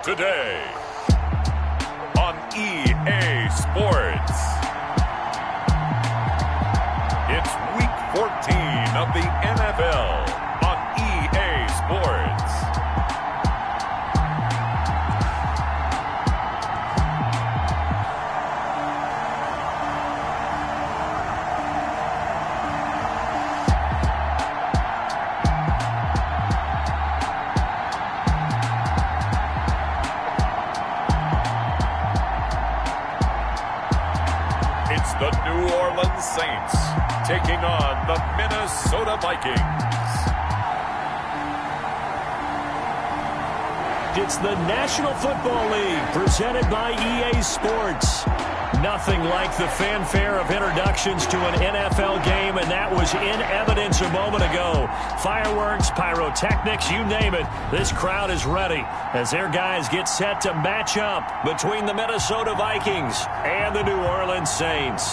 Today on EA Sports. It's week 14 of the NFL on EA Sports. It's the New Orleans Saints taking on the Minnesota Vikings. It's the National Football League presented by EA Sports. Nothing like the fanfare of introductions to an NFL game, and that was in evidence a moment ago. Fireworks, pyrotechnics, you name it. This crowd is ready as their guys get set to match up between the Minnesota Vikings and the New Orleans Saints.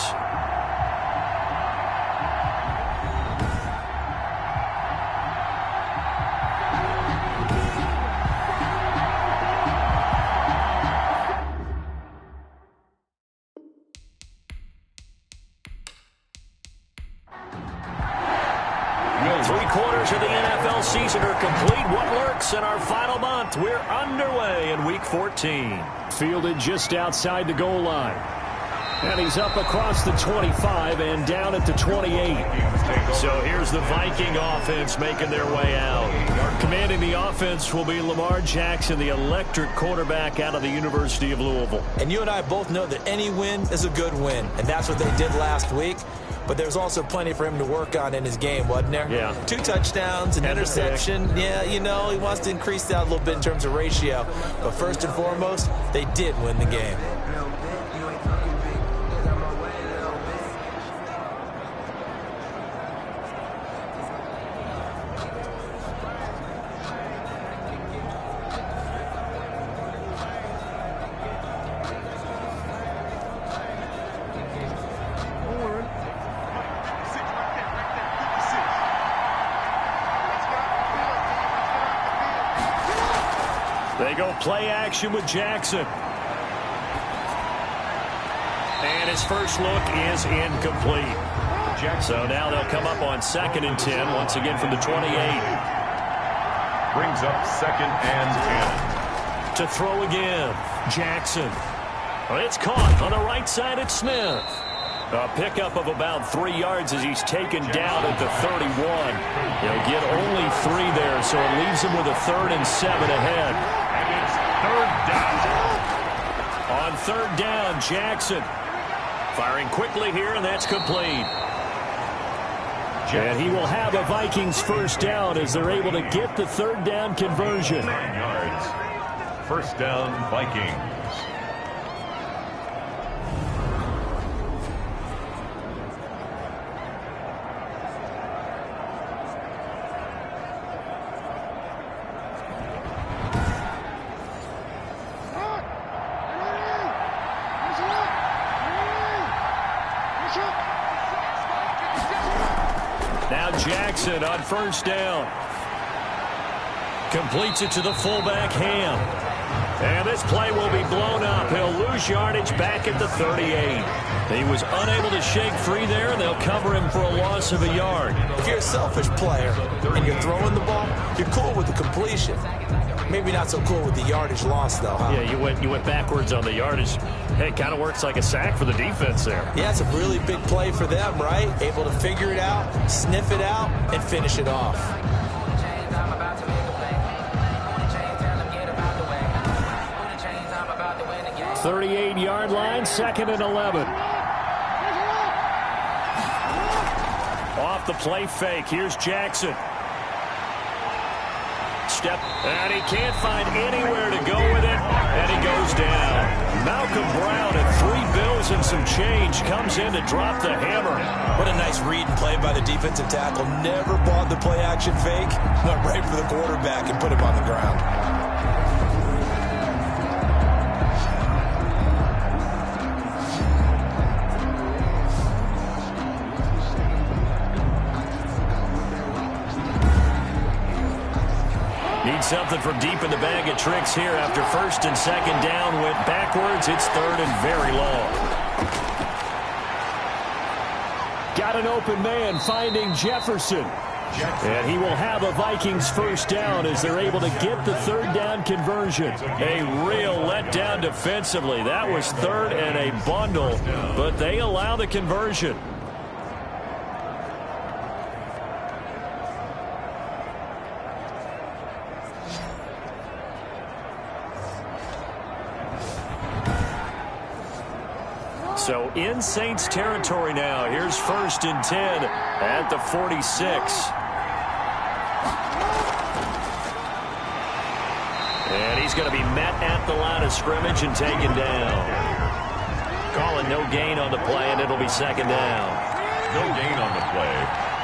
Three-quarters of the NFL season are complete. What lurks in our final month? We're underway in Week 14. Fielded just outside the goal line. And he's up across the 25 and down at the 28. So here's the Viking offense making their way out. Commanding the offense will be Lamar Jackson, the electric quarterback out of the University of Louisville. And you and I both know that any win is a good win, and that's what they did last week. But there's also plenty for him to work on in his game, wasn't there? Yeah. 2 touchdowns, an interception. Yeah, you know, he wants to increase that a little bit in terms of ratio. But first and foremost, they did win the game. They go play action with Jackson. And his first look is incomplete. So now they'll come up on 2nd and 10, once again from the 28. Brings up 2nd and 10. To throw again, Jackson. It's caught on the right side at Smith. A pickup of about 3 yards as he's taken down at the 31. He'll get only 3 there, so it leaves him with a 3rd and 7 ahead. And it's 3rd down. On 3rd down, Jackson. Firing quickly here, and that's complete. And he will have a Vikings first down as they're able to get the 3rd down conversion. 9 yards. First down, Vikings. Now Jackson on 1st down. Completes it to the fullback, Ham. And this play will be blown up. He'll lose yardage back at the 38. He was unable to shake free there, and they'll cover him for a loss of a yard. If you're a selfish player and you're throwing the ball, you're cool with the completion. Maybe not so cool with the yardage loss, though, huh? Yeah, you went backwards on the yardage. Hey, it kind of works like a sack for the defense there. Yeah, it's a really big play for them, right? Able to figure it out, sniff it out, and finish it off. .38-yard line, 2nd and 11. Off the play fake. Here's Jackson. Step, and he can't find anywhere to go with it, and he goes down. Malcolm Brown at 3 bills and some change comes in to drop the hammer. What a nice read and play by the defensive tackle. Never bought the play-action fake. Went right for the quarterback and put him on the ground. Need something from deep in the bag of tricks here after first and second down went backwards. It's third and very long. Got an open man finding Jefferson. And he will have a Vikings first down as they're able to get the third down conversion. A real letdown defensively. That was third and a bundle, but they allow the conversion. So in Saints territory now. Here's first and 10 at the 46. And he's going to be met at the line of scrimmage and taken down. Calling no gain on the play, and it'll be second down. No gain on the play.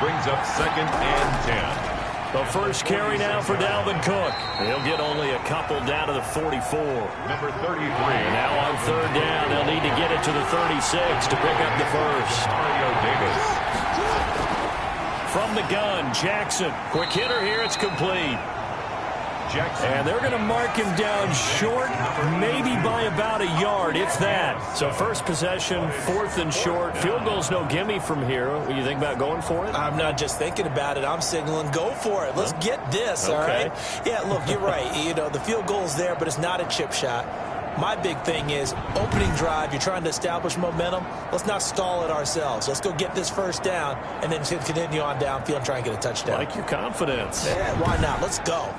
Brings up second and 10. The first carry now for Dalvin Cook. He'll get only a couple down to the 44. Number 33. And now on third down, they'll need to get it to the 36 to pick up the first. Mario Davis. From the gun, Jackson. Quick hitter here, it's complete. Jackson. And they're going to mark him down short, maybe by about a yard, if that. So first possession, fourth and short. Field goal's no gimme from here. What do you think about going for it? I'm not just thinking about it. I'm signaling go for it. Let's get this, all right? Yeah, look, you're right. You know, the field goal's there, but it's not a chip shot. My big thing is opening drive. You're trying to establish momentum. Let's not stall it ourselves. Let's go get this first down and then continue on downfield and try and get a touchdown. Like your confidence. Yeah, why not? Let's go.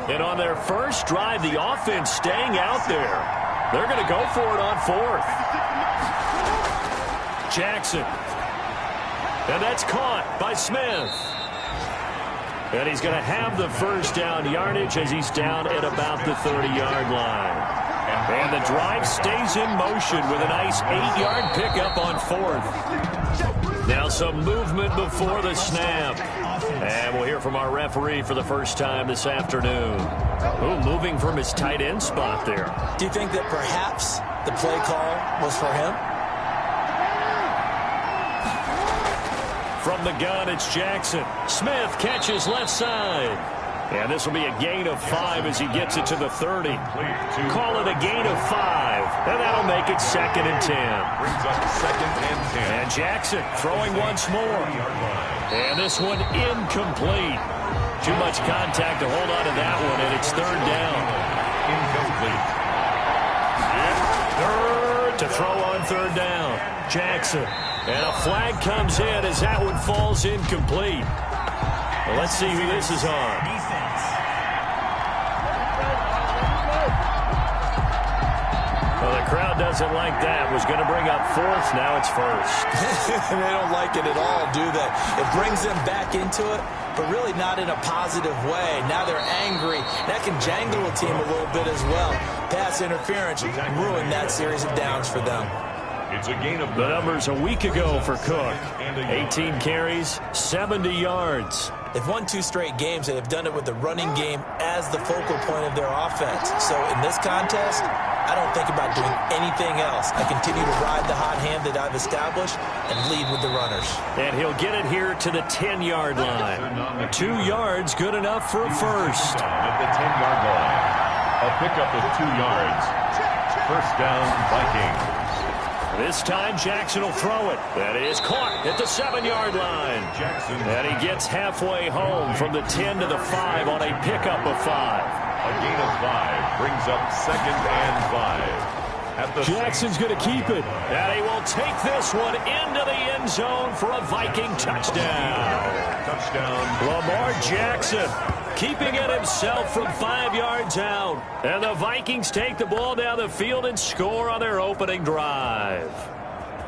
And on their first drive, the offense staying out there. They're going to go for it on fourth. Jackson. And that's caught by Smith. And he's going to have the first down yardage as he's down at about the 30-yard line. And the drive stays in motion with a nice 8-yard pickup on fourth. Now some movement before the snap. And we'll hear from our referee for the first time this afternoon. Oh, moving from his tight end spot there. Do you think that perhaps the play call was for him? From the gun, it's Jackson. Smith catches left side. And this will be a gain of 5 as he gets it to the 30. Call it a gain of 5. And that'll make it second and 10. Brings up second and 10. And Jackson throwing once more. And this one incomplete. Too much contact to hold on to that one, and it's third down. Incomplete. Third to throw on third down. Jackson. And a flag comes in as that one falls incomplete. Well, let's see who this is on. Well, the crowd doesn't like that. Was going to bring up fourth. Now it's first. They don't like it at all, do they? It brings them back into it, but really not in a positive way. Now they're angry. That can jangle a team a little bit as well. Pass interference ruined that series of downs for them. It's a gain of the numbers a week ago for Cook. 18 carries, 70 yards. They've won 2 straight games. They've done it with the running game as the focal point of their offense. So in this contest, I don't think about doing anything else. I continue to ride the hot hand that I've established and lead with the runners. And he'll get it here to the 10-yard line. 2 yards, good enough for a first. At the 10-yard line. A pickup of 2 yards. First down, Vikings. This time, Jackson will throw it. That is caught at the 7-yard line. Jackson. And he gets halfway home from the 10 to the 5 on a pickup of 5. A gain of 5 brings up second and 5. Jackson's going to keep it. And he will take this one into the end zone for a Viking touchdown. Touchdown. Lamar Jackson keeping it himself from 5 yards out. And the Vikings take the ball down the field and score on their opening drive.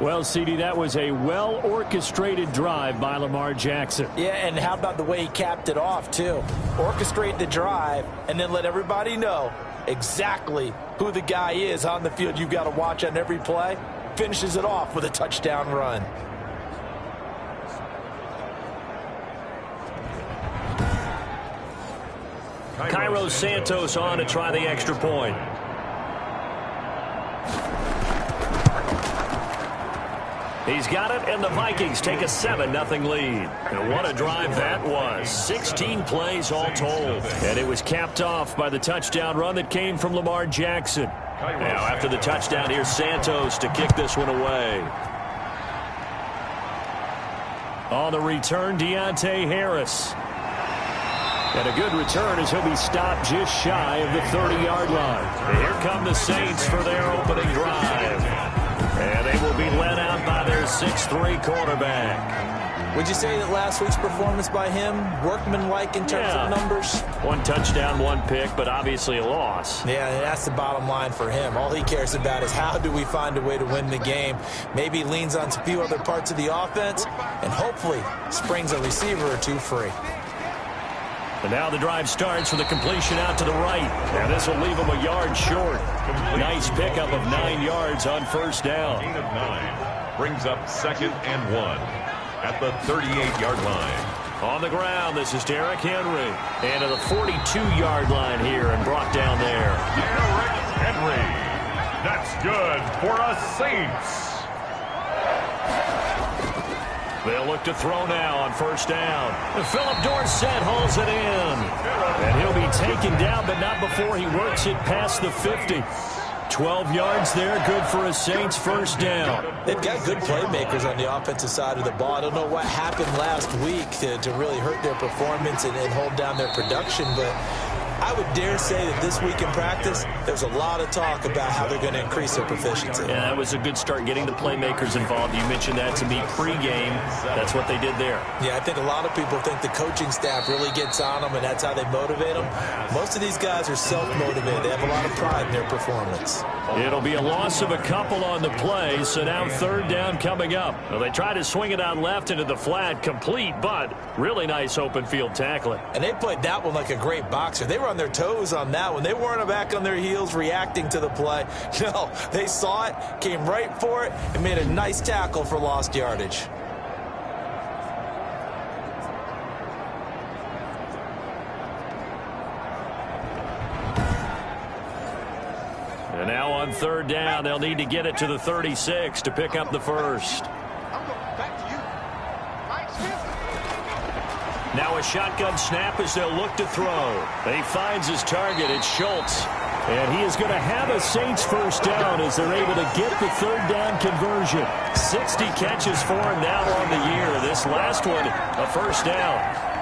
Well, CD, that was a well-orchestrated drive by Lamar Jackson. Yeah, and how about the way he capped it off, too? Orchestrate the drive and then let everybody know exactly who the guy is on the field you've got to watch on every play. Finishes it off with a touchdown run. Cairo Santos on to try the extra point. He's got it, and the Vikings take a 7-0 lead. And what a drive that was. 16 plays all told. And it was capped off by the touchdown run that came from Lamar Jackson. Now, after the touchdown, here's Santos to kick this one away. On the return, Deontay Harris. And a good return as he'll be stopped just shy of the 30-yard line. Here come the Saints for their opening drive. And they will be led out by their 6'3" quarterback. Would you say that last week's performance by him, workmanlike in terms of numbers? 1 touchdown, 1 pick, but obviously a loss. Yeah, and that's the bottom line for him. All he cares about is how do we find a way to win the game. Maybe leans on a few other parts of the offense, and hopefully springs a receiver or two free. And now the drive starts with a completion out to the right. And this will leave him a yard short. Nice pickup of 9 yards on first down. Gain of 9 brings up 2nd and 1 at the 38-yard line. On the ground, this is Derrick Henry. And to the 42-yard line here and brought down there. Derrick Henry. That's good for a Saints. They'll look to throw now on first down. Philip Dorsett hauls it in. And he'll be taken down, but not before he works it past the 50. 12 yards there, good for a Saints first down. They've got good playmakers on the offensive side of the ball. I don't know what happened last week to really hurt their performance and hold down their production, but I would dare say that this week in practice, there's a lot of talk about how they're going to increase their proficiency. Yeah, that was a good start getting the playmakers involved. You mentioned that to me pregame. That's what they did there. Yeah, I think a lot of people think the coaching staff really gets on them, and that's how they motivate them. Most of these guys are self-motivated. They have a lot of pride in their performance. It'll be a loss of a couple on the play, so now third down coming up. Well, they try to swing it out left into the flat, complete, but really nice open field tackling. And they played that one like a great boxer. They were on their toes on that one. They weren't back on their heels reacting to the play. No, they saw it, came right for it, and made a nice tackle for lost yardage. And now on third down, they'll need to get it to the 36 to pick up the first. Now a shotgun snap as they'll look to throw. He finds his target. It's Schultz. And he is going to have a Saints first down as they're able to get the third down conversion. 60 catches for him now on the year. This last one, a first down.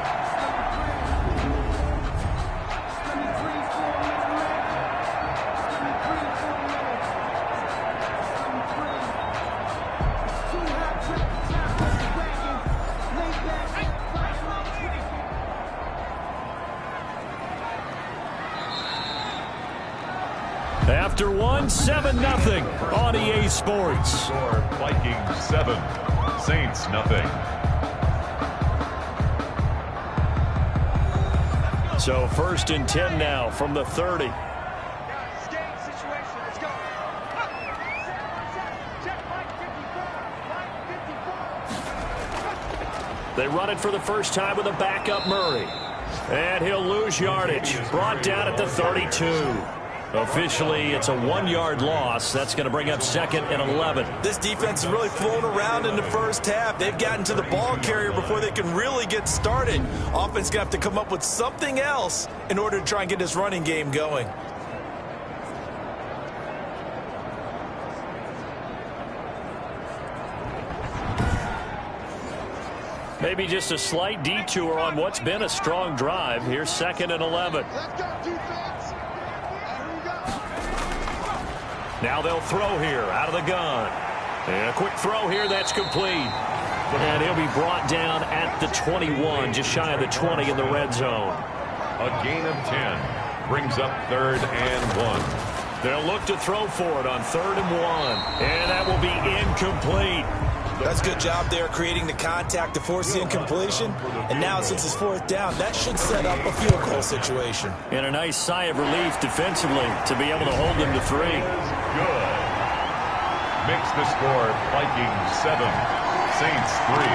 After one, 7-0 on EA Sports. Score Vikings 7, Saints 0. So first and 10 now from the 30. They run it for the first time with a backup Murray. And he'll lose yardage. Brought down at the 32. Officially, it's a 1-yard loss. That's going to bring up 2nd and 11. This defense is really flown around in the first half. They've gotten to the ball carrier before they can really get started. Offense going to have to come up with something else in order to try and get this running game going. Maybe just a slight detour on what's been a strong drive. Here's 2nd and 11. Let's go, defense. Now they'll throw here out of the gun. And a quick throw here, that's complete. And he'll be brought down at the 21, just shy of the 20 in the red zone. A gain of 10 brings up 3rd and 1. They'll look to throw for it on 3rd and 1. And that will be incomplete. That's a good job there creating the contact to force the incompletion. And now since it's 4th down, that should set up a field goal situation. And a nice sigh of relief defensively to be able to hold them to 3. Good. Makes the score Vikings 7, Saints 3.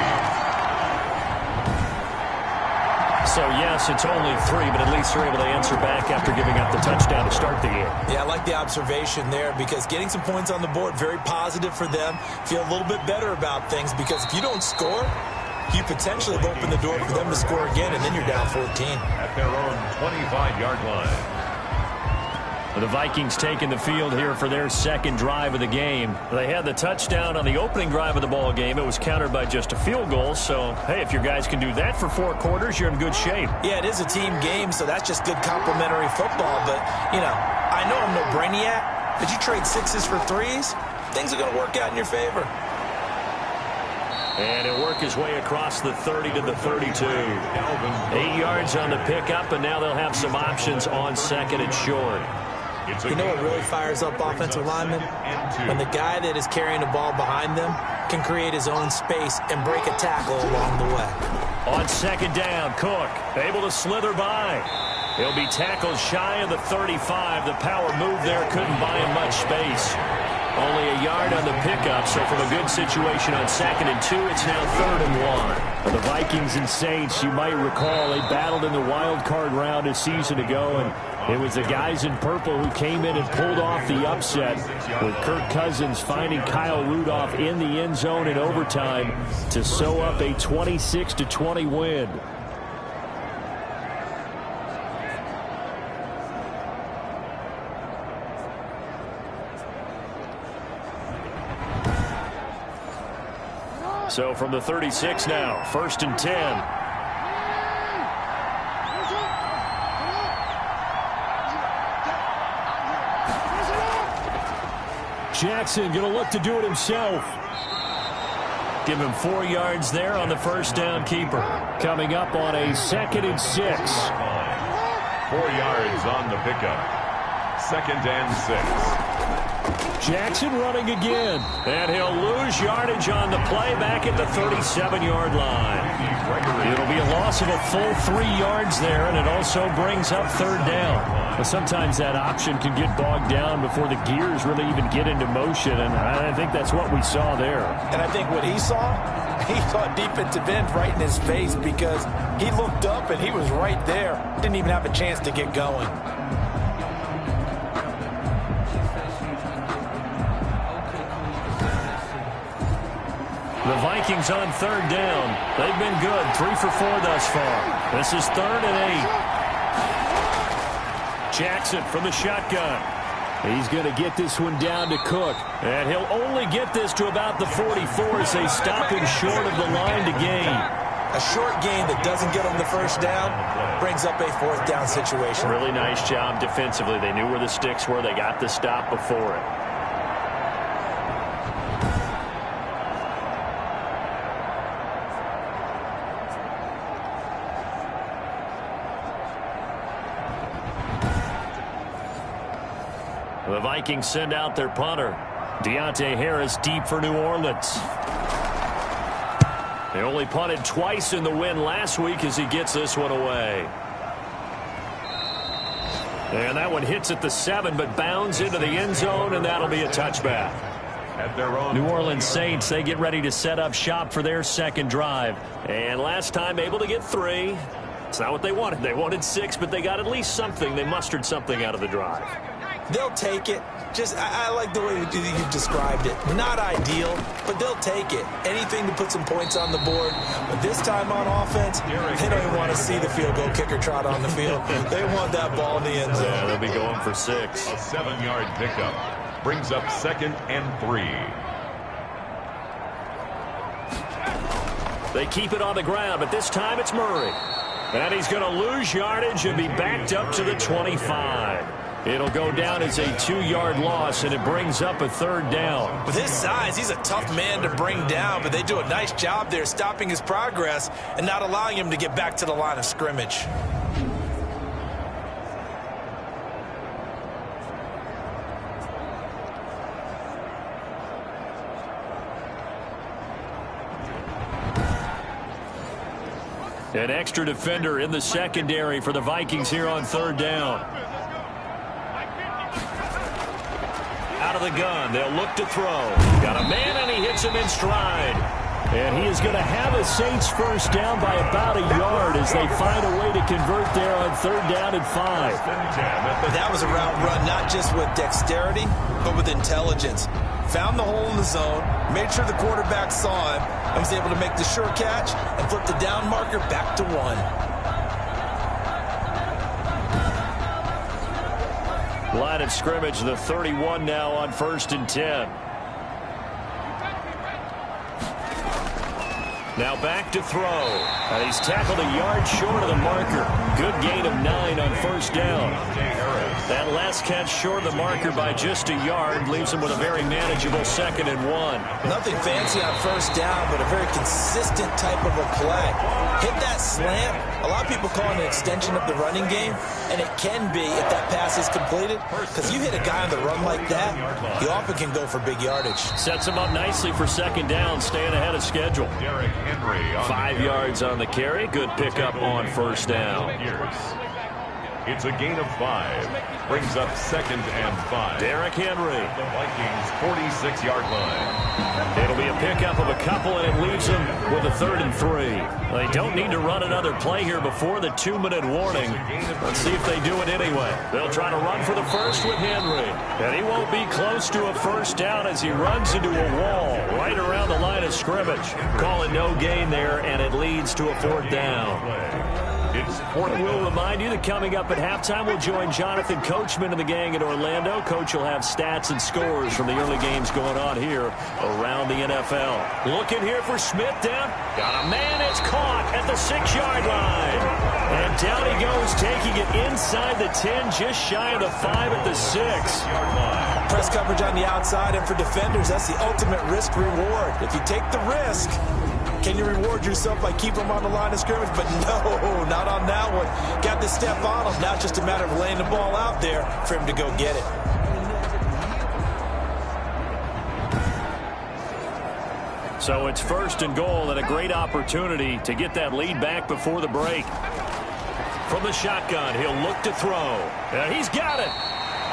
So, yes, it's only 3, but at least they're able to answer back after giving up the touchdown to start the game. Yeah, I like the observation there because getting some points on the board, very positive for them. Feel a little bit better about things because if you don't score, you potentially have opened the door for them to score again, and then you're down 14. At their own 25-yard line. The Vikings taking the field here for their second drive of the game. They had the touchdown on the opening drive of the ball game. It was countered by just a field goal. So, hey, if your guys can do that for 4 quarters, you're in good shape. Yeah, it is a team game, so that's just good complimentary football. But, you know, I know I'm no brainiac, but you trade 6s for 3s, things are going to work out in your favor. And he'll work his way across the 30 to the 32. 8 yards on the pickup, and now they'll have some options on second and short. You know what really fires up offensive linemen? When the guy that is carrying the ball behind them can create his own space and break a tackle along the way. On second down, Cook able to slither by. He'll be tackled shy of the 35. The power move there couldn't buy him much space. Only a yard on the pickup, so from a good situation on 2nd and 2, it's now 3rd and 1. For the Vikings and Saints, you might recall they battled in the wild card round a season ago, and it was the guys in purple who came in and pulled off the upset, with Kirk Cousins finding Kyle Rudolph in the end zone in overtime to sew up a 26-20 win. So from the 36 now, 1st and 10. Jackson going to look to do it himself. Give him 4 yards there on the first down keeper. Coming up on a 2nd and 6. 4 yards on the pickup. 2nd and 6. Jackson running again, and he'll lose yardage on the play back at the 37-yard line. It'll be a loss of a full 3 yards there, and it also brings up 3rd down. But sometimes that option can get bogged down before the gears really even get into motion, and I think that's what we saw there. And I think what he saw defensive end right in his face because he looked up and he was right there. Didn't even have a chance to get going. The Vikings on 3rd down. They've been good. 3 for 4 thus far. This is 3rd and 8. Jackson from the shotgun. He's going to get this one down to Cook. And he'll only get this to about the 44 as they stop him short of the line to gain. A short gain that doesn't get him the first down brings up a 4th down situation. Really nice job defensively. They knew where the sticks were. They got the stop before it. The Vikings send out their punter. Deontay Harris deep for New Orleans. They only punted twice in the win last week as he gets this one away. And that one hits at the 7, but bounds into the end zone, and that'll be a touchback. New Orleans Saints, they get ready to set up shop for their second drive. And last time able to get 3. It's not what they wanted. They wanted 6, but they got at least something. They mustered something out of the drive. They'll take it. I like the way you described it. Not ideal, but they'll take it. Anything to put some points on the board. But this time on offense, they don't even want to see the field goal kicker trot on the field. They want that ball in the end zone. Yeah, they'll be going for 6. A 7-yard pickup brings up 2nd and 3. They keep it on the ground, but this time it's Murray. And he's going to lose yardage and be backed up to the 25. It'll go down as a 2-yard loss, and it brings up a 3rd down. With his size, he's a tough man to bring down, but they do a nice job there stopping his progress and not allowing him to get back to the line of scrimmage. An extra defender in the secondary for the Vikings here on 3rd down. Out of the gun, they'll look to throw. Got a man, and he hits him in stride. And he is going to have a Saints first down by about a yard as they find a way to convert there on 3rd down and 5. That was a route run, not just with dexterity, but with intelligence. Found the hole in the zone, made sure the quarterback saw him, and was able to make the sure catch and flip the down marker back to 1. Line of scrimmage, the 31 now on 1st and 10. Now back to throw. And he's tackled a yard short of the marker. Good gain of 9 on 1st down. That last catch short of the marker by just a yard leaves him with a very manageable 2nd and 1. Nothing fancy on 1st down, but a very consistent type of a play. Hit that slant. A lot of people call it an extension of the running game, and it can be if that pass is completed, because you hit a guy on the run like that, he often can go for big yardage. Sets him up nicely for 2nd down, staying ahead of schedule. 5 yards on the carry. Good pickup on 1st down. It's a gain of 5. Brings up 2nd and 5. Derrick Henry. The Vikings' 46-yard line. It'll be a pickup of a couple, and it leaves them with a 3rd and 3. They don't need to run another play here before the 2-minute warning. Let's see if they do it anyway. They'll try to run for the first with Henry. And he won't be close to a 1st down as he runs into a wall right around the line of scrimmage. Calling no gain there, and it leads to a 4th down. We'll remind you that coming up at halftime, we'll join Jonathan Coachman and the gang in Orlando. Coach will have stats and scores from the early games going on here around the NFL. Looking here for Smith down. Got a man. It's caught at the 6-yard line. And down he goes, taking it inside the 10, just shy of the 5 at the 6. Press coverage on the outside, and for defenders, that's the ultimate risk reward. If you take the risk, can you reward yourself by keeping them on the line of scrimmage? But no, not on that one. Got the step on him. Now it's just a matter of laying the ball out there for him to go get it. So it's 1st and goal, and a great opportunity to get that lead back before the break. From the shotgun, he'll look to throw. And he's got it.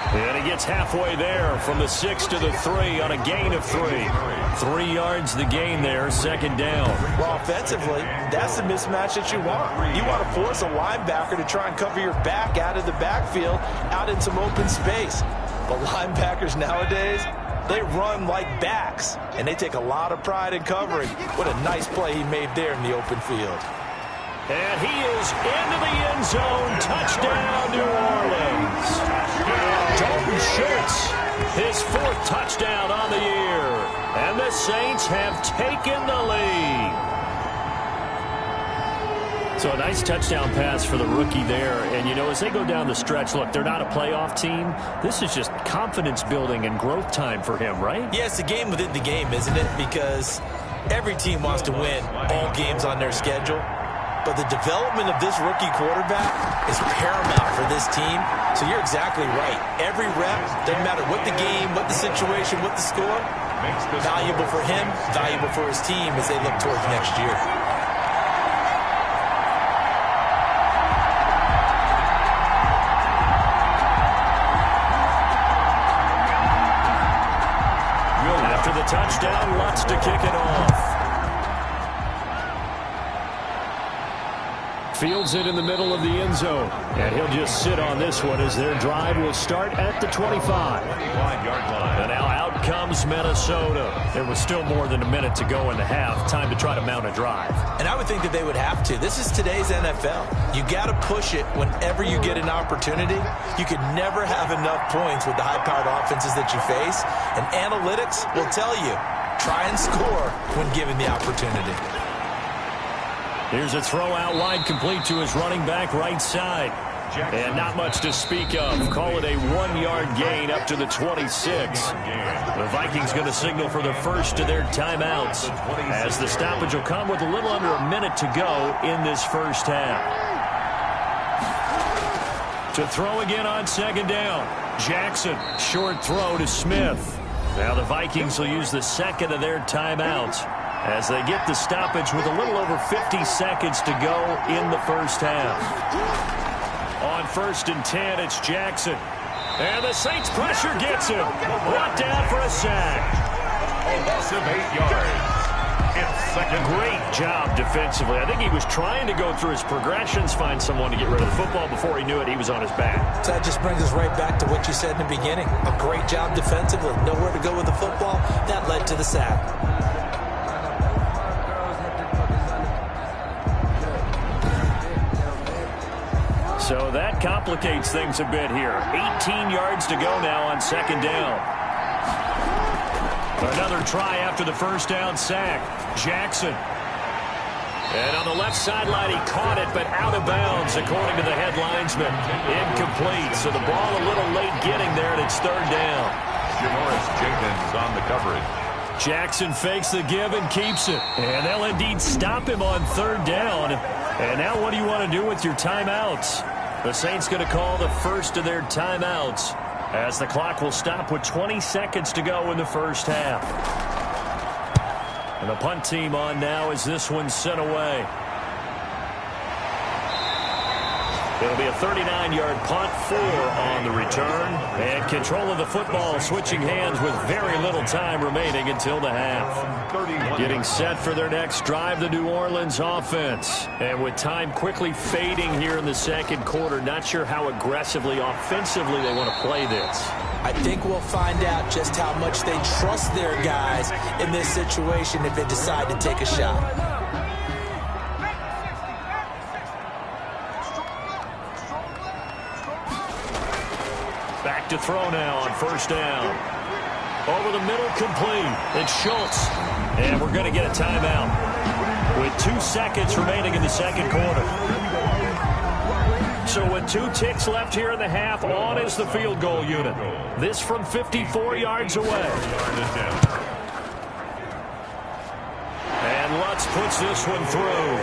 And he gets halfway there from the 6 to the 3 on a gain of 3. 3 yards the gain there, 2nd down. Well, offensively, that's the mismatch that you want. You want to force a linebacker to try and cover your back out of the backfield, out in some open space. But linebackers nowadays, they run like backs, and they take a lot of pride in covering. What a nice play he made there in the open field. And he is into the end zone. Touchdown, New Orleans. Dalton Schultz, his 4th touchdown on the year. And the Saints have taken the lead. So a nice touchdown pass for the rookie there. And, you know, as they go down the stretch, look, they're not a playoff team. This is just confidence building and growth time for him, right? Yeah, it's a game within the game, isn't it? Because every team wants to win all games on their schedule. But the development of this rookie quarterback is paramount for this team. So you're exactly right. Every rep, doesn't matter what the game, what the situation, what the score, valuable for him, valuable for his team as they look towards next year. After the touchdown, Lutz to kick it off. Fields it in the middle of the end zone. And he'll just sit on this one as their drive will start at the 25. And now out comes Minnesota. There was still more than a minute to go in the half. Time to try to mount a drive. And I would think that they would have to. This is today's NFL. You got to push it whenever you get an opportunity. You could never have enough points with the high-powered offenses that you face. And analytics will tell you, try and score when given the opportunity. Here's a throw out wide, complete to his running back right side. And not much to speak of. Call it a 1-yard gain up to the 26. The Vikings going to signal for the first of their timeouts, as the stoppage will come with a little under a minute to go in this first half. To throw again on 2nd down. Jackson, short throw to Smith. Now the Vikings will use the 2nd of their timeouts as they get the stoppage with a little over 50 seconds to go in the first half. On 1st and 10, it's Jackson. And the Saints pressure gets him. Brought down for a sack. A loss of 8 yards. It's second. Great job defensively. I think he was trying to go through his progressions, find someone to get rid of the football. Before he knew it, he was on his back. So that just brings us right back to what you said in the beginning. A great job defensively. Nowhere to go with the football. That led to the sack. So that complicates things a bit here. 18 yards to go now on second down. Another try after the first down sack. Jackson. And on the left sideline, he caught it, but out of bounds, according to the head linesman. Incomplete, so the ball a little late getting there, and it's third down. Janoris Jenkins on the coverage. Jackson fakes the give and keeps it. And they'll indeed stop him on third down. And now what do you want to do with your timeouts? The Saints going to call the first of their timeouts as the clock will stop with 20 seconds to go in the first half. And the punt team on now as this one's sent away. It'll be a 39-yard punt, 4 on the return. And control of the football switching hands with very little time remaining until the half. Getting set for their next drive, the New Orleans offense. And with time quickly fading here in the second quarter, not sure how aggressively, offensively they want to play this. I think we'll find out just how much they trust their guys in this situation if they decide to take a shot. Back to throw now on first down. Over the middle, complete. It's Schultz. And we're going to get a timeout with 2 seconds remaining in the second quarter. So with 2 ticks left here in the half, on is the field goal unit. This from 54 yards away. And Lutz puts this one through.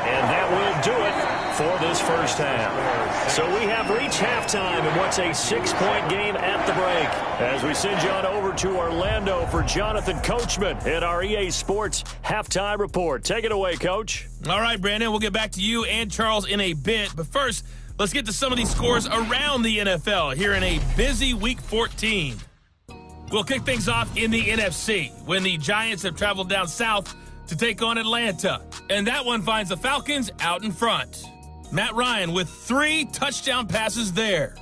And that will do it for this first half. So we have reached halftime in what's a 6-point game at the break. As we send you on over to Orlando for Jonathan Coachman at our EA Sports Halftime Report. Take it away, Coach. All right, Brandon, we'll get back to you and Charles in a bit. But first, let's get to some of these scores around the NFL here in a busy Week 14. We'll kick things off in the NFC when the Giants have traveled down south to take on Atlanta. And that one finds the Falcons out in front. Matt Ryan with 3 touchdown passes there.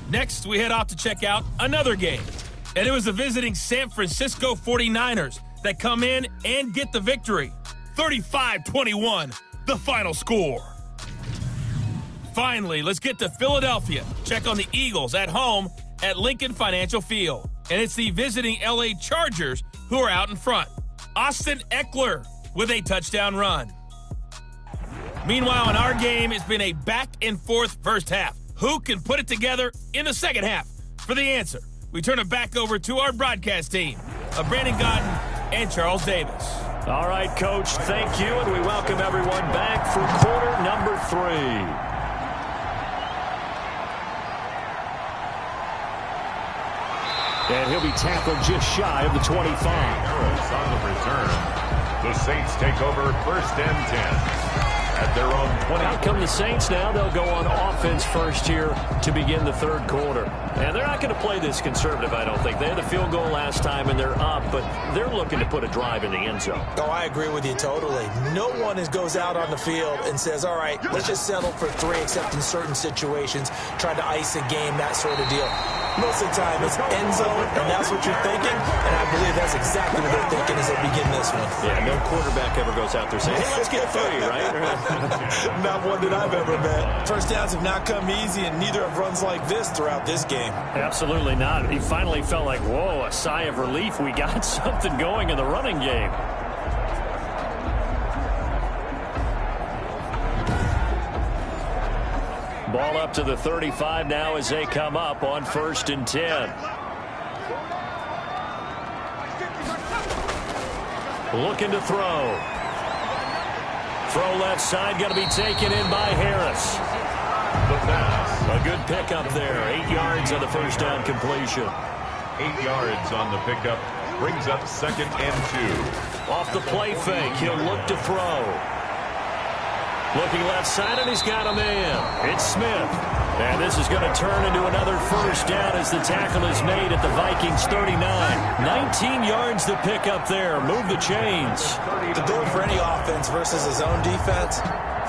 Next, we head off to check out another game. And it was the visiting San Francisco 49ers that come in and get the victory. 35-21, the final score. Finally, let's get to Philadelphia. Check on the Eagles at home at Lincoln Financial Field. And it's the visiting LA Chargers who are out in front. Austin Eckler with a touchdown run. Meanwhile, in our game, it's been a back-and-forth first half. Who can put it together in the second half? For the answer, we turn it back over to our broadcast team of Brandon Gaudin and Charles Davis. All right, Coach, thank you, and we welcome everyone back for quarter number 3. And he'll be tackled just shy of the 25. Harris on the return. The Saints take over first and 10 at their own 20. Out come the Saints now. They'll go on offense first here to begin the third quarter. And they're not going to play this conservative, I don't think. They had a field goal last time, and they're up, but they're looking to put a drive in the end zone. Oh, I agree with you totally. No one goes out on the field and says, all right, let's just settle for 3, except in certain situations, try to ice a game, that sort of deal. Most of the time, it's end zone, and that's what you're thinking, and I believe that's exactly what they're thinking as they begin this one. Yeah, no quarterback ever goes out there saying, hey, let's get 3, right? Not one that I've ever met. First downs have not come easy, and neither have runs like this throughout this game. Absolutely not. He finally felt like, whoa, a sigh of relief. We got something going in the running game. Ball up to the 35 now as they come up on first and 10. Looking to throw. Throw left side, going to be taken in by Harris. The pass. A good pickup there. 8 yards on the first down completion. 8 yards on the pickup. Brings up second and 2. Off the play fake, he'll look to throw. Looking left side, and he's got a man. It's Smith. And this is going to turn into another first down as the tackle is made at the Vikings 39. 19 yards to pick up there. Move the chains. The goal for any offense versus his own defense,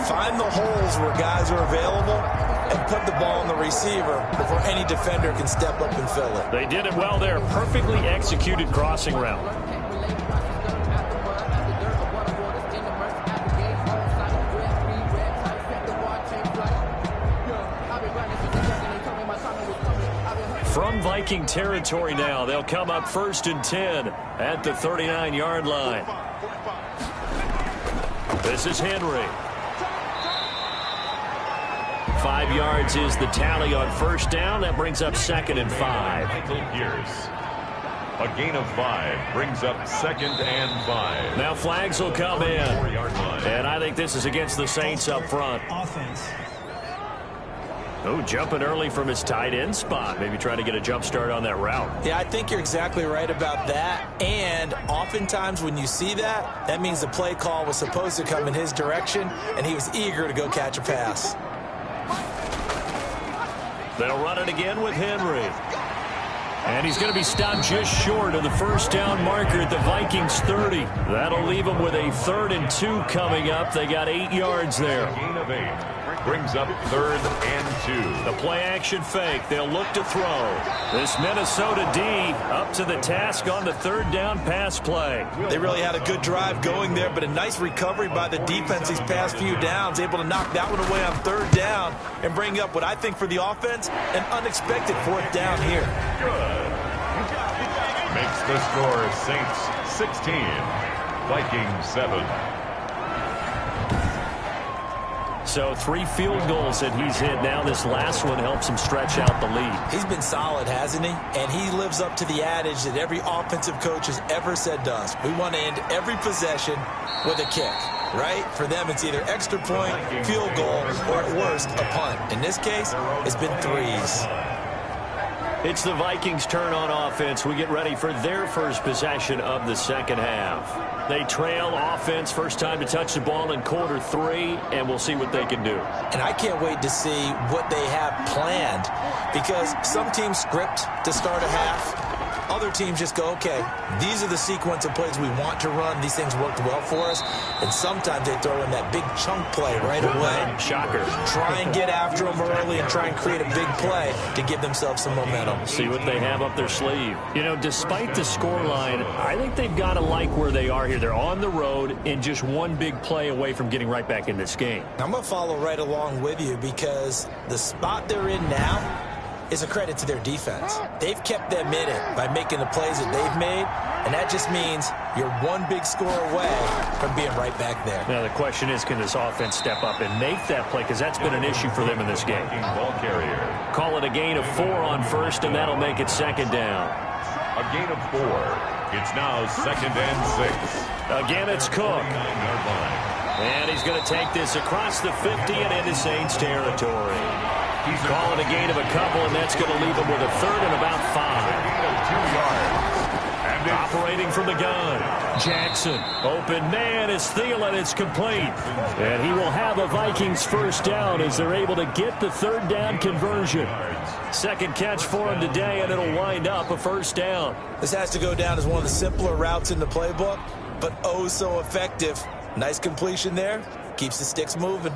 find the holes where guys are available and put the ball on the receiver before any defender can step up and fill it. They did it well there. Perfectly executed crossing route. From Viking territory now, they'll come up 1st and 10 at the 39-yard line. This is Henry. 5 yards is the tally on first down. That brings up 2nd and 5. Michael Pierce. A gain of 5 brings up 2nd and 5. Now flags will come in. And I think this is against the Saints up front. Offense. Oh, jumping early from his tight end spot. Maybe trying to get a jump start on that route. Yeah, I think you're exactly right about that. And oftentimes when you see that, that means the play call was supposed to come in his direction, and he was eager to go catch a pass. They'll run it again with Henry. And he's going to be stopped just short of the first down marker at the Vikings 30. That'll leave them with a 3rd and 2 coming up. They got 8 yards there. Gain of 8 brings up 3rd and 2. The play action fake. They'll look to throw. This Minnesota D up to the task on the 3rd down pass play. They really had a good drive going there, but a nice recovery by the defense these past few downs, able to knock that one away on 3rd down and bring up what I think for the offense, an unexpected 4th down here. Good. Makes the score Saints 16, Vikings 7. So 3 field goals that he's hit now. This last one helps him stretch out the lead. He's been solid, hasn't he? And he lives up to the adage that every offensive coach has ever said to us. We want to end every possession with a kick, right? For them, it's either extra point, field goal, or at worst, a punt. In this case, it's been 3s. It's the Vikings' turn on offense. We get ready for their first possession of the second half. They trail offense, first time to touch the ball in quarter 3, and we'll see what they can do. And I can't wait to see what they have planned, because some teams script to start a half. Other teams just go, okay, these are the sequence of plays we want to run. These things worked well for us. And sometimes they throw in that big chunk play right away. Shocker. Try and get after them early and try and create a big play to give themselves some momentum. See what they have up their sleeve. You know, despite the scoreline, I think they've got to like where they are here. They're on the road and just one big play away from getting right back in this game. I'm going to follow right along with you, because the spot they're in now is a credit to their defense. They've kept them in it by making the plays that they've made, and that just means you're one big score away from being right back there. Now the question is, can this offense step up and make that play, because that's been an issue for them in this game. Ball carrier. Call it a gain of 4 on first, and that'll make it 2nd down. A gain of 4. It's now 2nd and 6. Again, it's Cook. And he's going to take this across the 50 and into Saints territory. He's calling a gain of a couple, and that's going to leave him with a 3rd and about 5. 2 yards. Operating from the gun. Jackson. Open man is Thielen. It's complete. And he will have a Vikings first down as they're able to get the 3rd down conversion. 2nd catch for him today, and it'll wind up a first down. This has to go down as one of the simpler routes in the playbook, but oh so effective. Nice completion there. Keeps the sticks moving.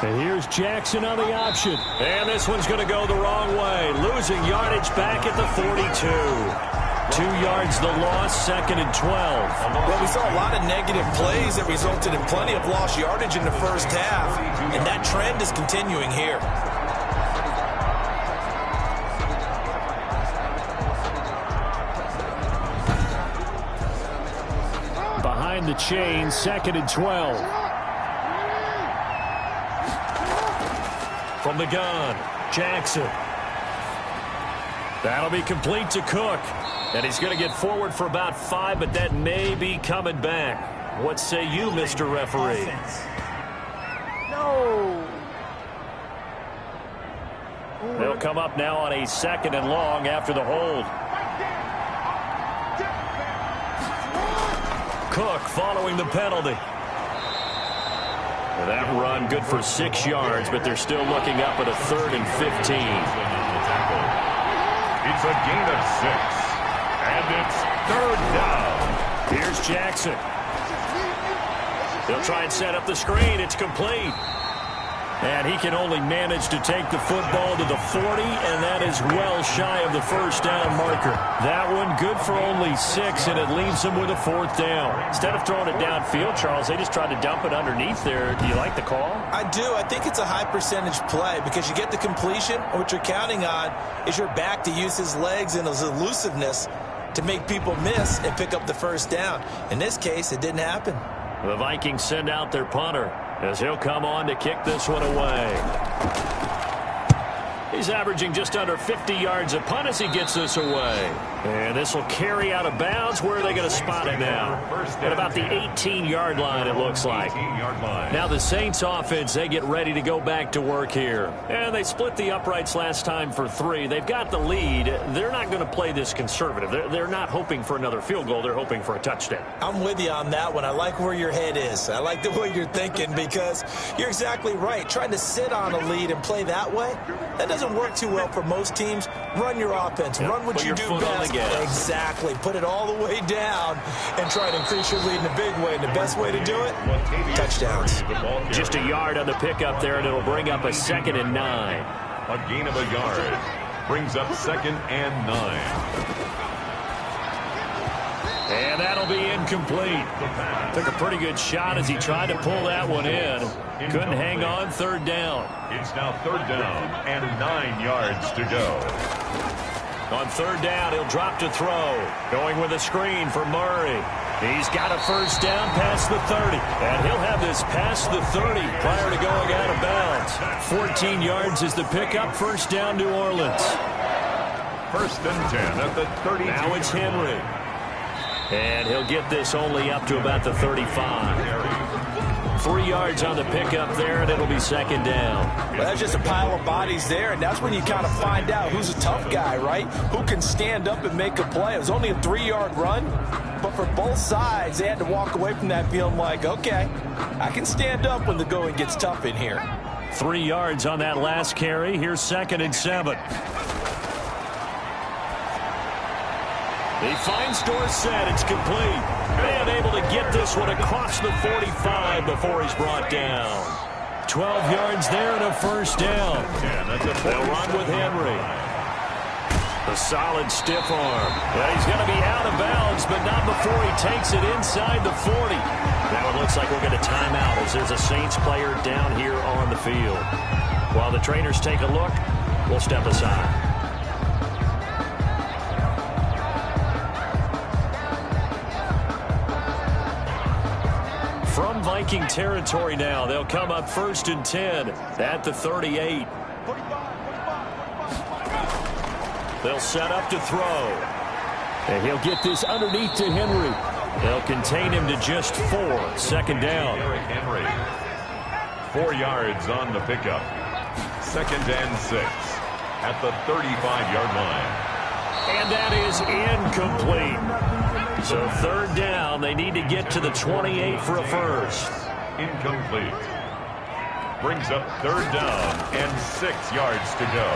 And here's Jackson on the option. And this one's going to go the wrong way. Losing yardage back at the 42. 2 yards the loss, 2nd and 12. Well, we saw a lot of negative plays that resulted in plenty of lost yardage in the first half, and that trend is continuing here. Behind the chain, 2nd and 12. From the gun, Jackson. That'll be complete to Cook. And he's going to get forward for about 5, but that may be coming back. What say you, Mr. Referee? No. They'll come up now on a 2nd and long after the hold. Cook following the penalty. That run good for 6 yards, but they're still looking up at a 3rd and 15. It's a gain of 6. And it's 3rd down. Here's Jackson. They'll try and set up the screen. It's complete. And he can only manage to take the football to the 40, and that is well shy of the 1st down marker. That one good for only 6, and it leaves them with a 4th down. Instead of throwing it downfield, Charles, they just tried to dump it underneath there. Do you like the call? I do. I think it's a high percentage play because you get the completion. What you're counting on is your back to use his legs and his elusiveness to make people miss and pick up the 1st down. In this case, it didn't happen. The Vikings send out their punter as he'll come on to kick this one away. He's averaging just under 50 yards a punt as he gets this away. And this will carry out of bounds. Where are they going to spot it now? At about the 18-yard line, it looks like. Now the Saints offense, they get ready to go back to work here. And they split the uprights last time for 3. They've got the lead. They're not going to play this conservative. They're not hoping for another field goal. They're hoping for a touchdown. I'm with you on that one. I like where your head is. I like the way you're thinking because you're exactly right. Trying to sit on a lead and play that way, that doesn't work too well for most teams. Run your offense. Run what you do best. Exactly. Put it all the way down and try to increase your lead in a big way. And the best way to do it, touchdowns. Just a yard on the pickup there, and it'll bring up a 2nd and 9. A gain of a yard brings up 2nd and 9. And that'll be incomplete. Took a pretty good shot as he tried to pull that one in. Couldn't hang on. 3rd down. It's now 3rd down and 9 yards to go. On 3rd down, he'll drop to throw. Going with a screen for Murray. He's got a 1st down past the 30. And he'll have this past the 30 prior to going out of bounds. 14 yards is the pickup. 1st down, New Orleans. 1st and 10 at the 30. Now it's Henry. And he'll get this only up to about the 35. 3 yards on the pickup there, and it'll be 2nd down. Well, that's just a pile of bodies there, and that's when you kind of find out who's a tough guy, right? Who can stand up and make a play. It was only a 3-yard run, but for both sides, they had to walk away from that feeling like, okay, I can stand up when the going gets tough in here. 3 yards on that last carry. Here's 2nd and 7. He finds Dorsett. It's complete. And able to get this one across the 45 before he's brought down. 12 yards there and a 1st down. They'll run with Henry. A solid stiff arm. Yeah, he's going to be out of bounds, but not before he takes it inside the 40. Now it looks like we'll get a timeout as there's a Saints player down here on the field. While the trainers take a look, we'll step aside. From Viking territory now, they'll come up 1st and 10 at the 38. They'll set up to throw. And he'll get this underneath to Henry. They'll contain him to just 4. 2nd down. Henry. 4 yards on the pickup. 2nd and 6 at the 35-yard line. And that is incomplete. So 3rd down, they need to get to the 28 for a 1st. Incomplete. Brings up 3rd down and 6 yards to go.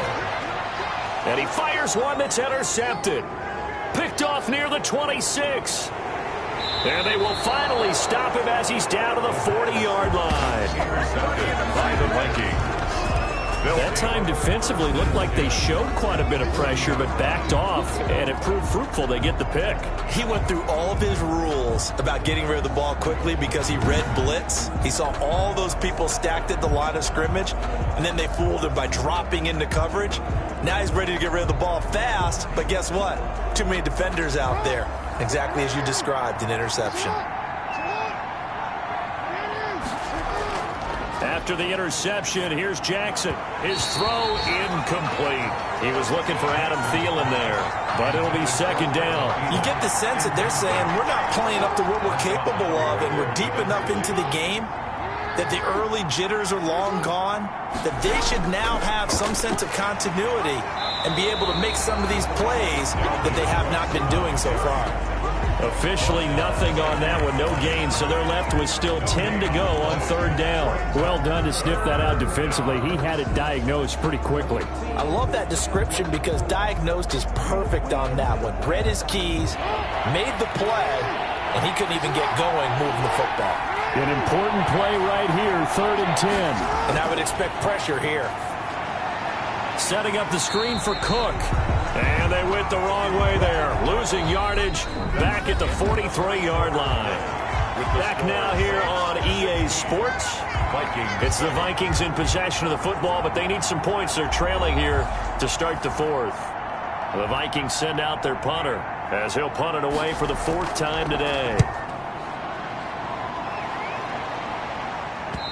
And he fires one that's intercepted. Picked off near the 26. And they will finally stop him as he's down to the 40-yard line. Intercepted by the Vikings. That time defensively looked like they showed quite a bit of pressure but backed off, and it proved fruitful. They get the pick. He went through all of his rules about getting rid of the ball quickly because he read blitz. He saw all those people stacked at the line of scrimmage, and then they fooled him by dropping into coverage. Now he's ready to get rid of the ball fast, but guess what? Too many defenders out there. Exactly as you described, an interception. After the interception, here's Jackson. His throw incomplete. He was looking for Adam Thielen there, but it'll be 2nd down. You get the sense that they're saying we're not playing up to what we're capable of, and we're deep enough into the game that the early jitters are long gone, that they should now have some sense of continuity and be able to make some of these plays that they have not been doing so far. Officially nothing on that one, no gain, so they're left with still 10 to go on third down. Well done to sniff that out defensively. He had it diagnosed pretty quickly. I love that description because diagnosed is perfect on that one. Read his keys, made the play, and he couldn't even get going moving the football. An important play right here, 3rd and 10. And I would expect pressure here. Setting up the screen for Cook. And they went the wrong way there. Losing yardage back at the 43-yard line. Back now here on EA Sports. It's the Vikings in possession of the football, but they need some points. They're trailing here to start the 4th. The Vikings send out their punter as he'll punt it away for the 4th time today.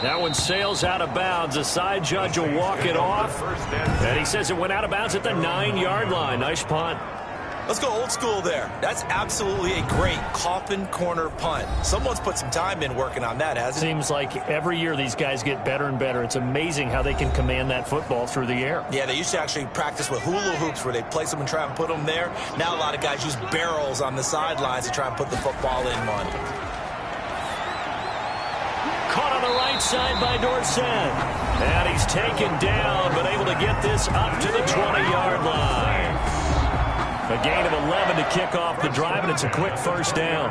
That one sails out of bounds. The side judge will walk it off. And he says it went out of bounds at the 9-yard line. Nice punt. Let's go old school there. That's absolutely a great coffin corner punt. Someone's put some time in working on that, hasn't it? Seems like every year these guys get better and better. It's amazing how they can command that football through the air. Yeah, they used to actually practice with hula hoops where they place them and try and put them there. Now a lot of guys use barrels on the sidelines to try and put the football in one. Caught on the right side by Dorsett. And he's taken down, but able to get this up to the 20-yard line. A gain of 11 to kick off the drive, and it's a quick first down.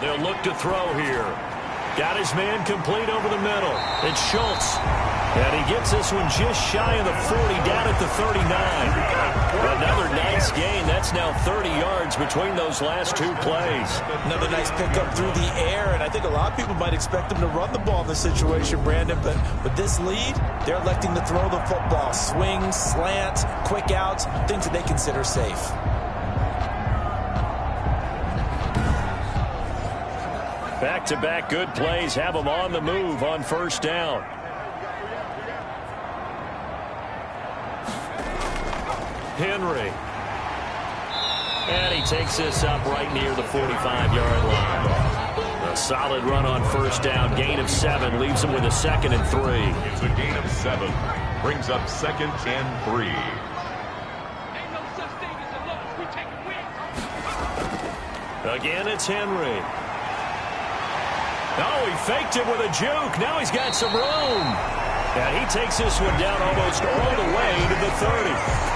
They'll look to throw here. Got his man complete over the middle. It's Schultz. And he gets this one just shy of the 40, down at the 39. Another nice gain. That's now 30 yards between those last two plays. Another nice pickup through the air, and I think a lot of people might expect them to run the ball in this situation, Brandon, but with this lead, they're electing to throw the football. Swings, slants, quick outs, things that they consider safe. Back-to-back good plays have them on the move on first down. Henry. And he takes this up right near the 45-yard line. A solid run on first down. Gain of 7 leaves him with a 2nd and 3. It's a gain of 7. Brings up 2nd and 3. Again, it's Henry. Oh, he faked it with a juke. Now he's got some room. And he takes this one down almost all the way to the 30.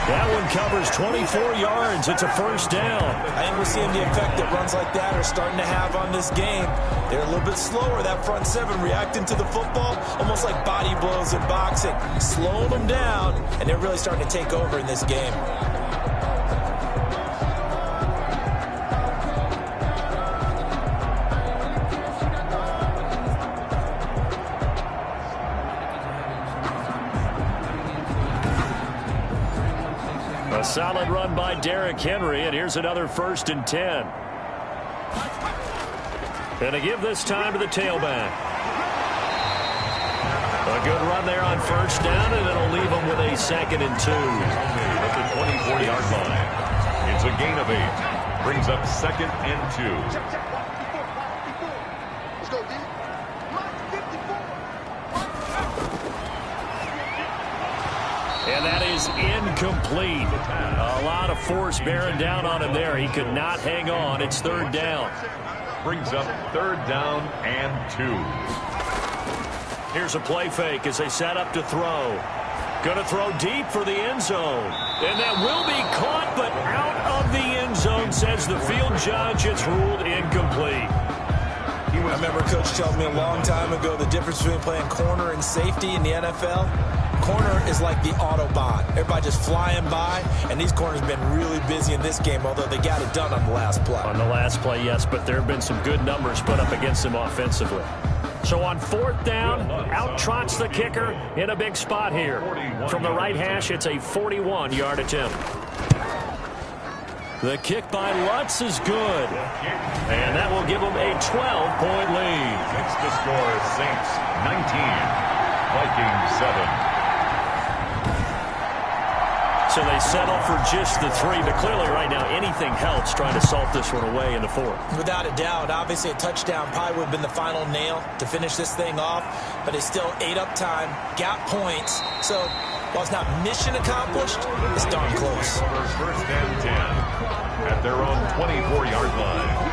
That one covers 24 yards. It's a first down. I think we're seeing the effect that runs like that are starting to have on this game. They're a little bit slower, that front 7, reacting to the football, almost like body blows in boxing. Slowing them down, and they're really starting to take over in this game. A solid run by Derrick Henry, and here's another 1st and 10. And to give this time to the tailback. A good run there on first down, and it'll leave them with a 2nd and 2. At the 24-yard line. It's a gain of 8. Brings up 2nd and 2. Let's go, D. And that is incomplete. A lot of force bearing down on him there. He could not hang on. It's 3rd down. Brings up 3rd down and 2. Here's a play fake as they set up to throw. Going to throw deep for the end zone. And that will be caught, but out of the end zone, says the field judge. It's ruled incomplete. I remember Coach telling me a long time ago the difference between playing corner and safety in the NFL. Corner is like the Autobahn. Everybody just flying by, and these corners have been really busy in this game, although they got it done on the last play. On the last play, yes, but there have been some good numbers put up against them offensively. So on 4th down, out trots the kicker in a big spot here. From the right hash, it's a 41-yard attempt. The kick by Lutz is good. And that will give them a 12-point lead. Next to score, Saints 19, Vikings 7. So they settle for just the 3, but clearly right now anything helps trying to salt this one away in the 4th. Without a doubt, obviously a touchdown probably would have been the final nail to finish this thing off, but it's still ate up time, got points. So while it's not mission accomplished, it's darn close. First and 10 at their own 24-yard line.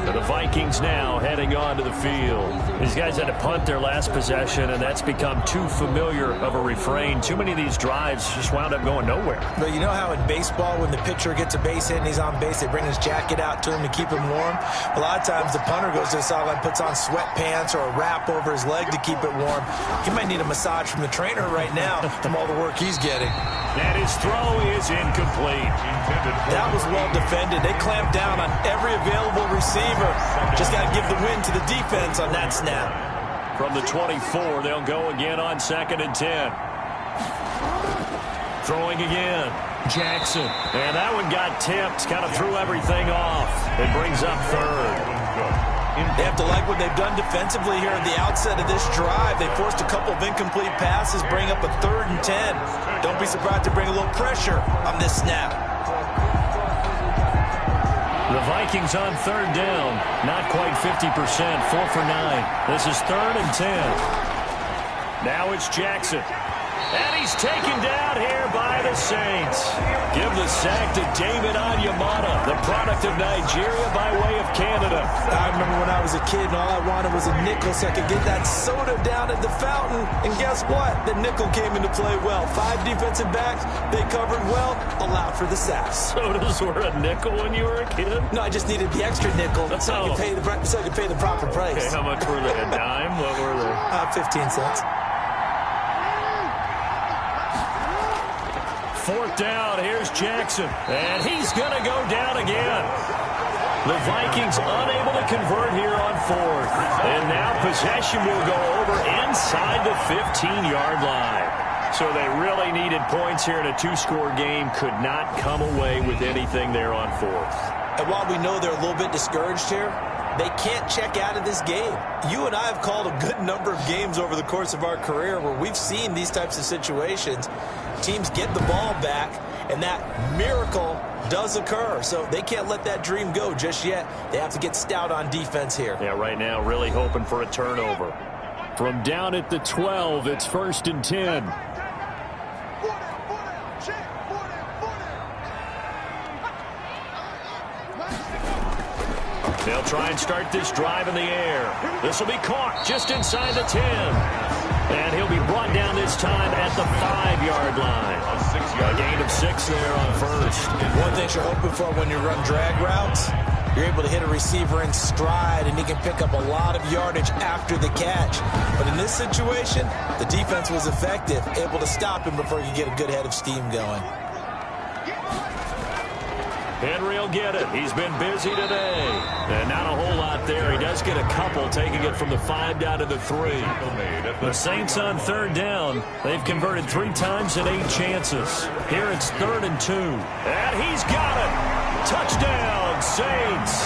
So the Vikings now heading onto the field. These guys had to punt their last possession, and that's become too familiar of a refrain. Too many of these drives just wound up going nowhere. But you know how in baseball, when the pitcher gets a base hit and he's on base, they bring his jacket out to him to keep him warm? A lot of times the punter goes to the sideline, puts on sweatpants or a wrap over his leg to keep it warm. He might need a massage from the trainer right now from all the work he's getting. And his throw is incomplete. That was well defended. They clamped down on every available receiver. Just got to give the win to the defense on that snap. From the 24, they'll go again on 2nd and 10. Throwing again. Jackson. And that one got tipped. Kind of threw everything off. It brings up 3rd. They have to like what they've done defensively here at the outset of this drive. They forced a couple of incomplete passes, bring up a 3rd and 10. Don't be surprised to bring a little pressure on this snap. The Vikings on 3rd down. Not quite 50%. 4 for 9. This is 3rd and 10. Now it's Jackson. And he's taken down here by the Saints. Give the sack to David Onyemata, the product of Nigeria by way of Canada. I remember when I was a kid and all I wanted was a nickel so I could get that soda down at the fountain. And guess what? The nickel came into play well. 5 defensive backs, they covered well, allowed for the sacks. Sodas were a nickel when you were a kid? No, I just needed the extra nickel so I could pay the proper price. Okay, how much were they? A dime? What were they? 15 cents. 4th down, here's Jackson, and he's going to go down again. The Vikings unable to convert here on 4th, and now possession will go over inside the 15-yard line. So they really needed points here in a 2-score game, could not come away with anything there on 4th. And while we know they're a little bit discouraged here, they can't check out of this game. You and I have called a good number of games over the course of our career where we've seen these types of situations. Teams get the ball back, and that miracle does occur. So they can't let that dream go just yet. They have to get stout on defense here. Yeah, right now really hoping for a turnover. From down at the 12, it's 1st and 10. They'll try and start this drive in the air. This will be caught just inside the 10. And he'll be brought down this time at the 5-yard line. A gain of 6 there on 1st. One thing you're hoping for when you run drag routes, you're able to hit a receiver in stride, and he can pick up a lot of yardage after the catch. But in this situation, the defense was effective, able to stop him before he could get a good head of steam going. Henry will get it. He's been busy today. And not a whole lot there. He does get a couple, taking it from the 5 down to the 3. The Saints on 3rd down. They've converted 3 times and 8 chances. Here it's 3rd and 2. And he's got it. Touchdown, Saints.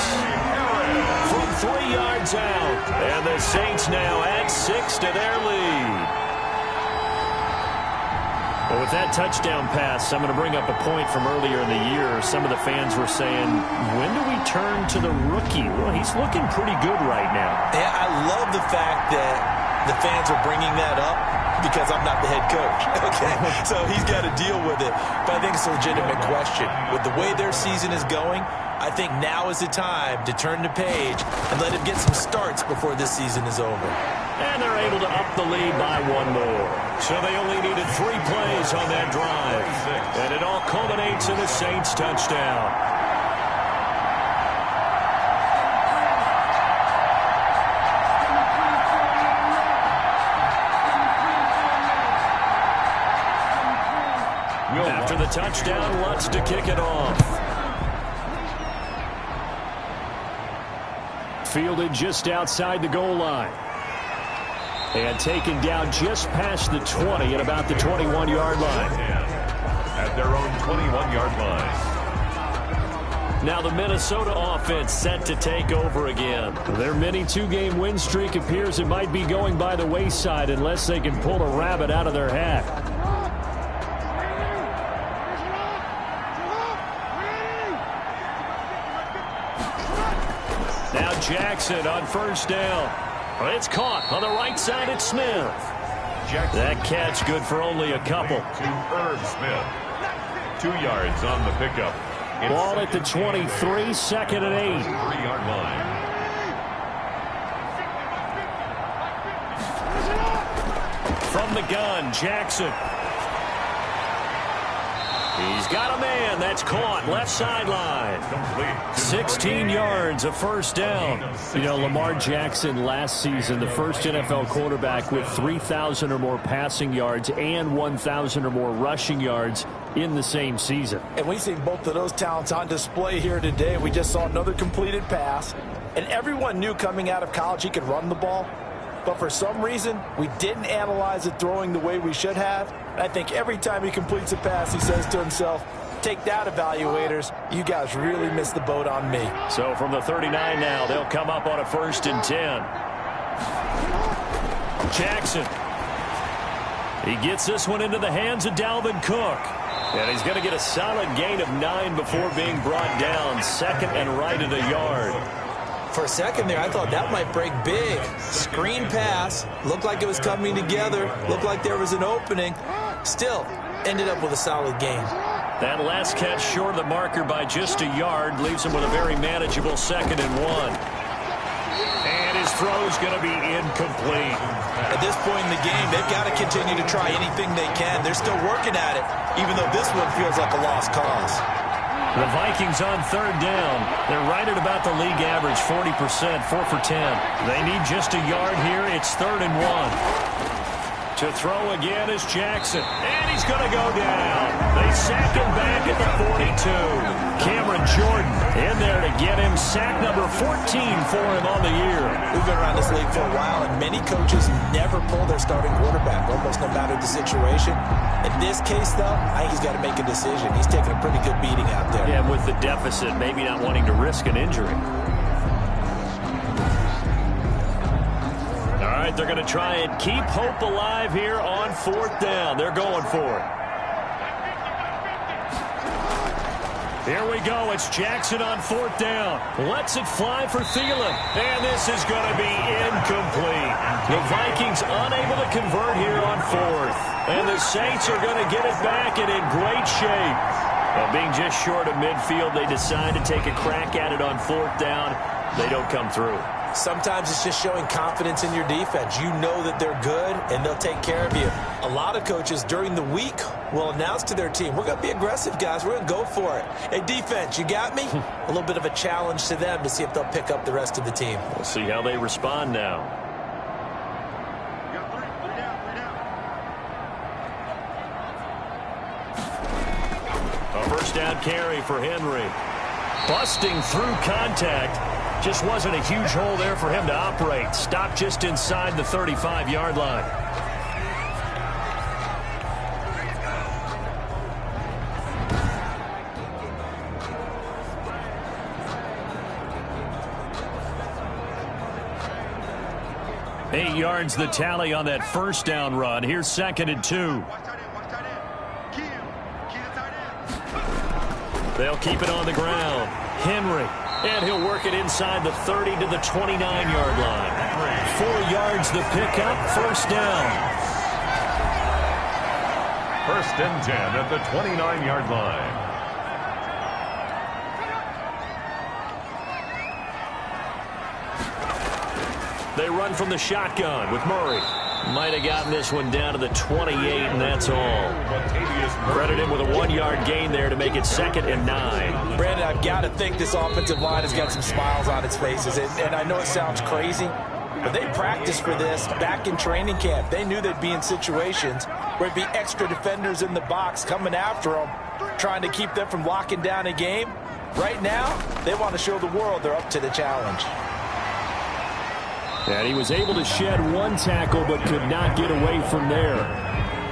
From 3 yards out. And the Saints now add 6 to their lead. Well, with that touchdown pass, I'm going to bring up a point from earlier in the year. Some of the fans were saying, when do we turn to the rookie? Well, he's looking pretty good right now. Yeah, I love the fact that the fans are bringing that up because I'm not the head coach. Okay, so he's got to deal with it. But I think it's a legitimate question. With the way their season is going, I think now is the time to turn the page and let him get some starts before this season is over. And they're able to up the lead by 1 more. So they only needed 3 plays on that drive. And it all culminates in a Saints touchdown. After the touchdown, Lutz to kick it off. Fielded just outside the goal line. And taken down just past the 20 at about the 21-yard line. At their own 21-yard line. Now the Minnesota offense set to take over again. Their mini 2-game win streak appears it might be going by the wayside unless they can pull a rabbit out of their hat. Jackson on first down. It's caught on the right side. It's Smith. That catch good for only a couple. To Irv Smith. 2 yards on the pickup. Ball at the 23, second and 8. 3-yard line. From the gun, Jackson. He's got a man. That's caught. Left sideline. 16 yards, a first down. You know, Lamar Jackson last season, the first NFL quarterback with 3,000 or more passing yards and 1,000 or more rushing yards in the same season. And we see both of those talents on display here today. We just saw another completed pass. And everyone knew coming out of college he could run the ball. But for some reason, we didn't analyze it throwing the way we should have. And I think every time he completes a pass, he says to himself, take that, evaluators. You guys really missed the boat on me. So from the 39 now, they'll come up on a 1st and 10. Jackson. He gets this one into the hands of Dalvin Cook. And he's going to get a solid gain of 9 before being brought down. Second and right at a yard. For a second there, I thought that might break big. Screen pass. Looked like it was coming together. Looked like there was an opening. Still, ended up with a solid gain. That last catch short of the marker by just a yard leaves him with a very manageable 2nd and 1. And his throw's going to be incomplete. At this point in the game, they've got to continue to try anything they can. They're still working at it, even though this one feels like a lost cause. The Vikings on 3rd down. They're right at about the league average, 40%, 4 for 10. They need just a yard here. It's 3rd and 1. To throw again is Jackson. And he's going to go down. They sack him back at the 42. Cameron Jordan in there to get him sack number 14 for him on the year. We've been around this league for a while, and many coaches never pull their starting quarterback, almost no matter the situation. In this case, though, I think he's got to make a decision. He's taking a pretty good beating out there. Yeah, with the deficit, maybe not wanting to risk an injury. All right, they're going to try and keep hope alive here on 4th down. They're going for it. Here we go. It's Jackson on 4th down. Lets it fly for Thielen. And this is going to be incomplete. The Vikings unable to convert here on 4th. And the Saints are going to get it back and in great shape. Well, being just short of midfield, they decide to take a crack at it on 4th down. They don't come through. Sometimes it's just showing confidence in your defense. You know that they're good, and they'll take care of you. A lot of coaches during the week will announce to their team, we're going to be aggressive, guys. We're going to go for it. Hey, defense, you got me? A little bit of a challenge to them to see if they'll pick up the rest of the team. We'll see how they respond now. A first down carry for Henry. Busting through contact. Just wasn't a huge hole there for him to operate. Stopped just inside the 35-yard line. Eight yards the tally on that first down run. Here's 2nd and 2. They'll keep it on the ground. Henry. And he'll work it inside the 30 to the 29-yard line. 4 yards the pickup, first down. 1st and 10 at the 29-yard line. They run from the shotgun with Murray. Might have gotten this one down to the 28, and that's all. Credit him with a 1-yard gain there to make it 2nd and 9. Brandon, I've got to think this offensive line has got some smiles on its faces. And I know it sounds crazy, but they practiced for this back in training camp. They knew they'd be in situations where it'd be extra defenders in the box coming after them, trying to keep them from locking down a game. Right now, they want to show the world they're up to the challenge. And he was able to shed 1 tackle but could not get away from there.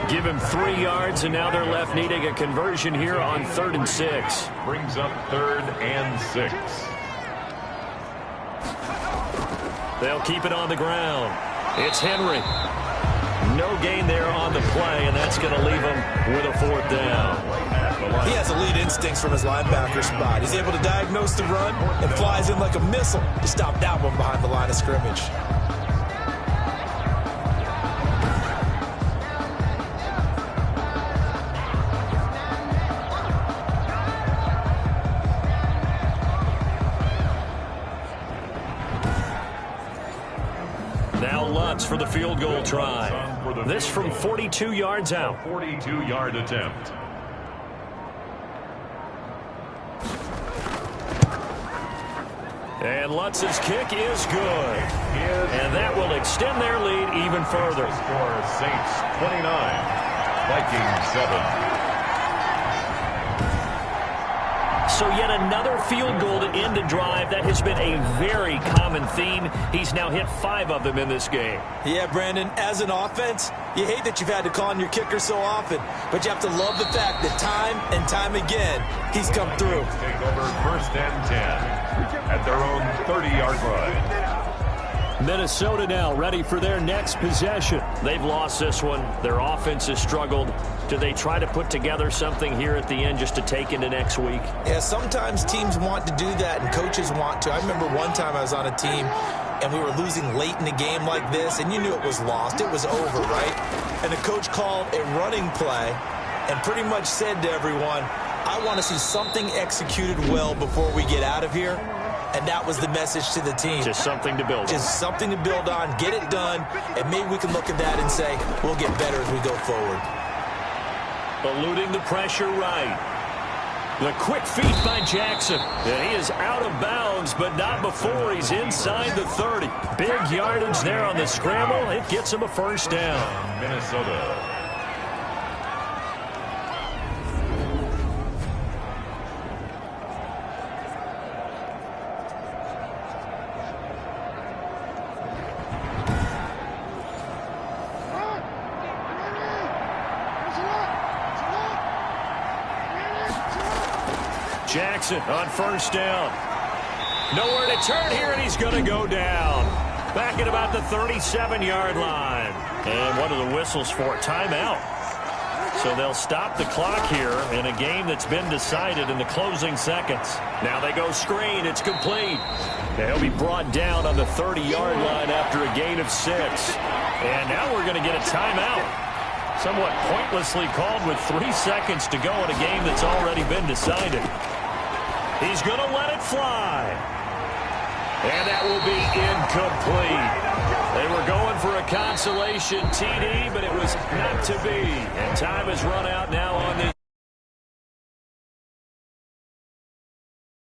Give him 3 yards, and now they're left needing a conversion here on 3rd and 6. Brings up 3rd and 6. They'll keep it on the ground. It's Henry. No gain there on the play, and that's going to leave them with a 4th down. He has elite instincts from his linebacker spot. He's able to diagnose the run and flies in like a missile to stop that one behind the line of scrimmage. Now Lutz for the field goal try. This from 42 yards out. 42-yard attempt. And Lutz's kick is good. And that will extend their lead even further. Score Saints 29, Vikings 7. So yet another field goal to end a drive. That has been a very common theme. He's now hit 5 of them in this game. Yeah, Brandon, as an offense, you hate that you've had to call on your kicker so often, but you have to love the fact that time and time again, he's come through. Take over 1st and 10 at their own 30-yard line. Minnesota now ready for their next possession. They've lost this one. Their offense has struggled. Do they try to put together something here at the end just to take into next week? Yeah, sometimes teams want to do that and coaches want to. I remember one time I was on a team and we were losing late in a game like this, and you knew it was lost. It was over, right? And the coach called a running play and pretty much said to everyone, I want to see something executed well before we get out of here. And that was the message to the team. Just something to build on. Just something to build on, get it done, and maybe we can look at that and say, we'll get better as we go forward. Eluding the pressure right. The quick feet by Jackson. And he is out of bounds, but not before he's inside the 30. Big yardage there on the scramble. It gets him a first down. Minnesota. Jackson on first down. Nowhere to turn here, and he's going to go down. Back at about the 37-yard line. And what are the whistles for? Timeout. So they'll stop the clock here in a game that's been decided in the closing seconds. Now they go screen. It's complete. He'll be brought down on the 30-yard line after a gain of 6. And now we're going to get a timeout. Somewhat pointlessly called with 3 seconds to go in a game that's already been decided. He's going to let it fly. And that will be incomplete. They were going for a consolation TD, but it was not to be. And time has run out now on this.